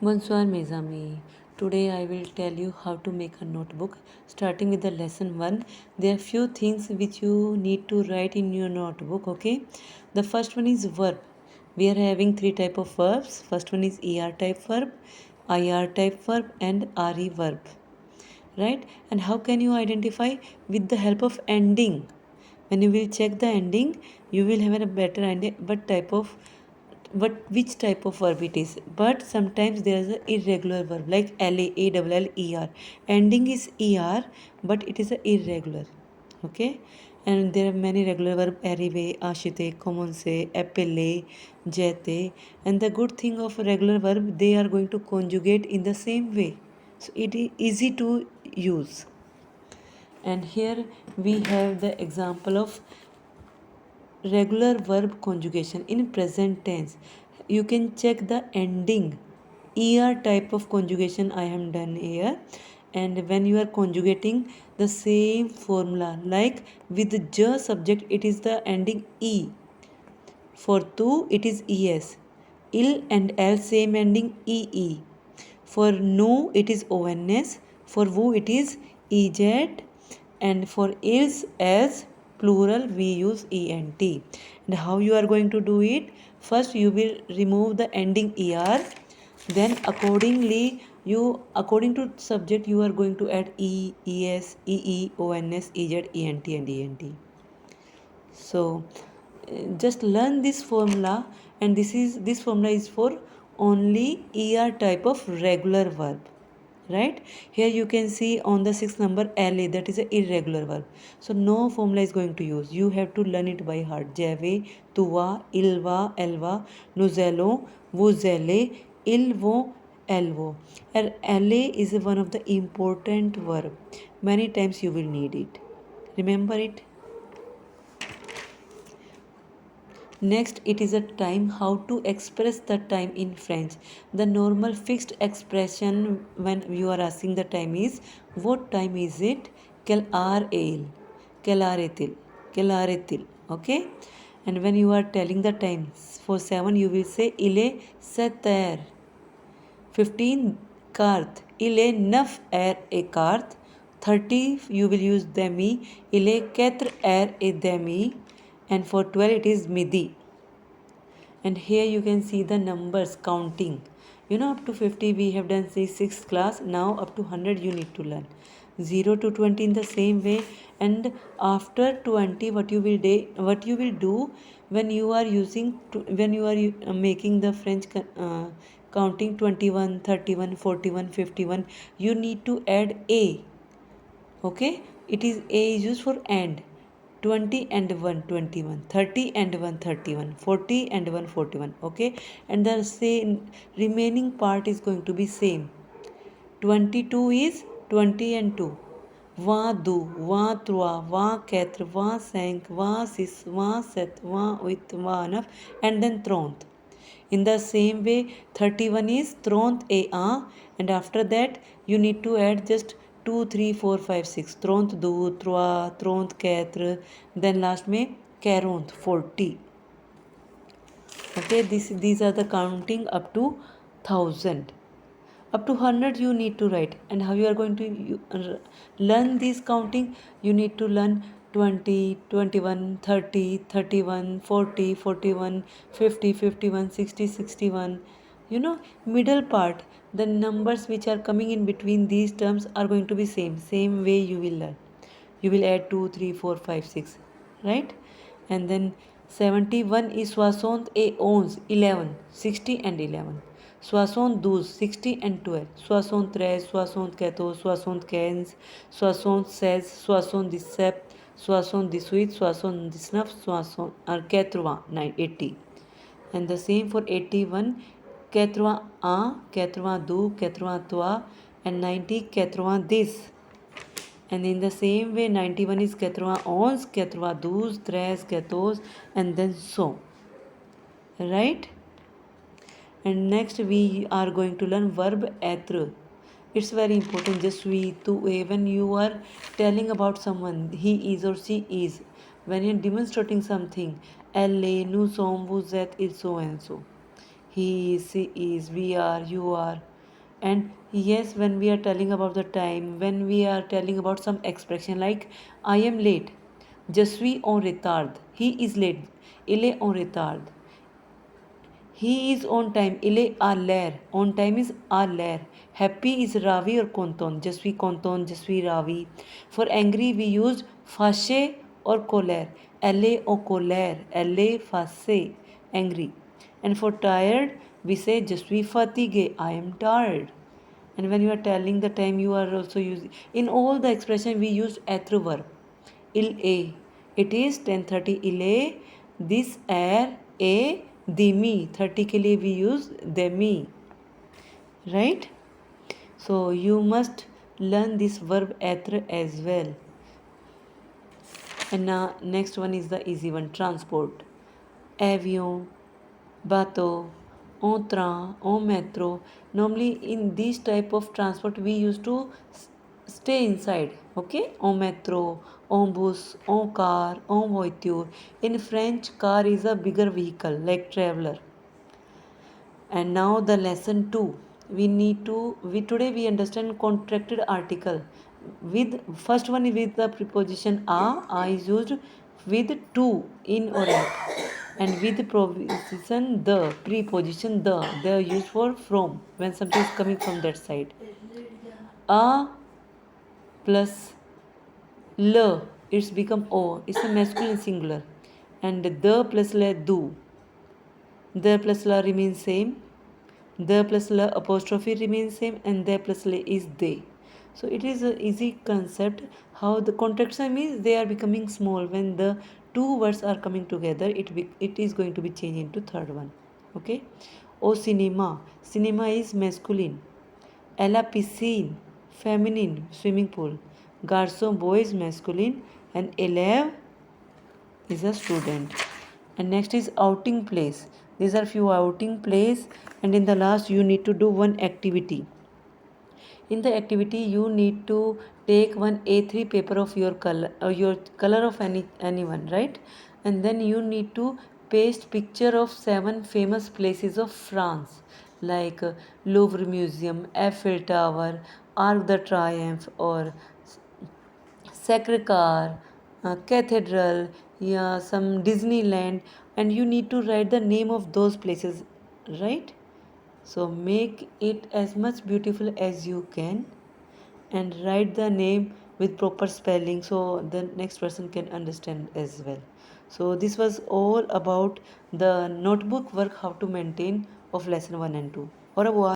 Bonsoir mes amis. Today I will tell you how to make a notebook. Starting with the lesson 1, there are few things which you need to write in your notebook, okay? The first one is verb. We are having three type of verbs. First one is er type verb, ir type verb and re verb. Right? And how can you identify? With the help of ending. When you will check the ending, you will have a better idea what which type of verb it is. But sometimes there is an irregular verb like LAALLER. Ending is er, but it is a irregular. Okay, and there are many regular verb: arrive, ashite, commence, appelle, jete. And the good thing of regular verb, they are going to conjugate in the same way, so it is easy to use. And here we have the example of regular verb conjugation in present tense. You can check the ending er type of conjugation I have done here. And when you are conjugating the same formula, like with the j subject, it is the ending e. For tu it is es. Il and l same ending ee. For no it is ons. For woo it is ez. And for is as plural we use ent. And how you are going to do it? First you will remove the ending er. Then according to subject, you are going to add e, es, ee, ons, ez, ent and ent. So just learn this formula. And this formula is for only er type of regular verb. Right, here you can see on the sixth number la, that is a irregular verb. So no formula is going to use. You have to learn it by heart. Jave, tuva, ilva, elva, nuzelo, vuzele, ilvo, elvo. And la is one of the important verb. Many times you will need it. Remember it. Next, it is a time. How to express the time in French? The normal fixed expression when you are asking the time is, what time is it? Quelle heure est-il? Quelle heure est-il? Quelle heure est-il? Okay? And when you are telling the time, for 7 you will say, il est 7 heures. 15, quart. Il est 9 heures et quart. 30, you will use demi. Il est 4 heures et demi. And for 12 it is midi. And here you can see the numbers counting. Up to 50 we have done say 6th class. Now up to 100 you need to learn. 0 to 20 in the same way. And after 20, what you will do when you are making the French counting 21, 31, 41, 51, you need to add a. Okay, it is a is used for and. 20 and 1 21, 30 and 1 31, 40 and 1 41. Okay, and the same remaining part is going to be same. 22 is 20 and 2. Vin deux, vin trois, vin quatre, vin cinq, vin six, vin sept, vin huit, vin neuf, and then 30. In the same way, 31 is 30 et un, and after that you need to add just 2, 3, 4, 5, 6. 32, 3, 34, then last में 40. Okay, these are the counting up to 1000. Up to 100 you need to write. And how you are going to learn this counting? You need to learn 20, 21, 30, 31, 40, 41, 50, 51, 60, 61. Middle part, the numbers which are coming in between these terms are going to be same way you will learn. You will add 2, 3, 4, 5, 6, right? And then 71 is 60 et 11, 11, 60 and 11. 72, 60 and 12. 73, 74, 75, 76, 77, 78, 79, 80. 80. And the same for 81, 81, 82, 83, and 90, 90. And in the same way, 91 is 91, 92, 13, 14, and then so. Right? And next we are going to learn verb être. It's very important. Just we to when you are telling about someone, he is or she is. When you're demonstrating something, elle, nous sommes, vous êtes, il so and so. he is, she is, we are, you are. And yes, when we are telling about the time, when we are telling about some expression like I am late, je suis en retard, he is late, il est en retard. He is on time. Il est à l'heure. On time is à l'heure. Happy is ravi or content. Je suis content. Je suis ravi. For angry, we use fâché or colère. Elle est en colère. Elle est fâchée. Angry. And for tired, we say je suis fatigué. I am tired. And when you are telling the time, you are also using. In all the expression, we use être verb. Il est. It is 10:30. Il est. This air a demi. 30 के लिए we use demi. Right? So you must learn this verb être as well. And now next one is the easy one. Transport. Avion, bateau, en train, en metro. Normally in this type of transport we used to stay inside. Okay, en metro, en bus, en car, en voiture. In French, car is a bigger vehicle like traveler. And now the lesson 2. We today we understand contracted article. With first one is with the preposition a is used with to, in or at. And with the preposition the, they are used for from, when something is coming from that side. A plus l, it's become o, it's a masculine singular. And the plus la do, the plus la remains same, the plus la apostrophe remains same, and the plus la is they. So it is an easy concept how the contraction means they are becoming small. When the two words are coming together, it is going to be changed into third one. Okay. O cinema, cinema is masculine. A la piscine, feminine, swimming pool. Garçon, boy is masculine, and élève is a student. And next is outing place. These are few outing place, and in the last you need to do one activity. In the activity you need to take one A3 paper of your color of anyone, right? And then you need to paste picture of 7 famous places of France, like Louvre Museum, Eiffel Tower, Arc de Triomphe, or Sacre-Cœur, Cathedral, yeah, some Disneyland, and you need to write the name of those places, right? So make it as much beautiful as you can, and write the name with proper spelling so the next person can understand as well. So this was all about the notebook work how to maintain of lesson 1 and 2. Au revoir.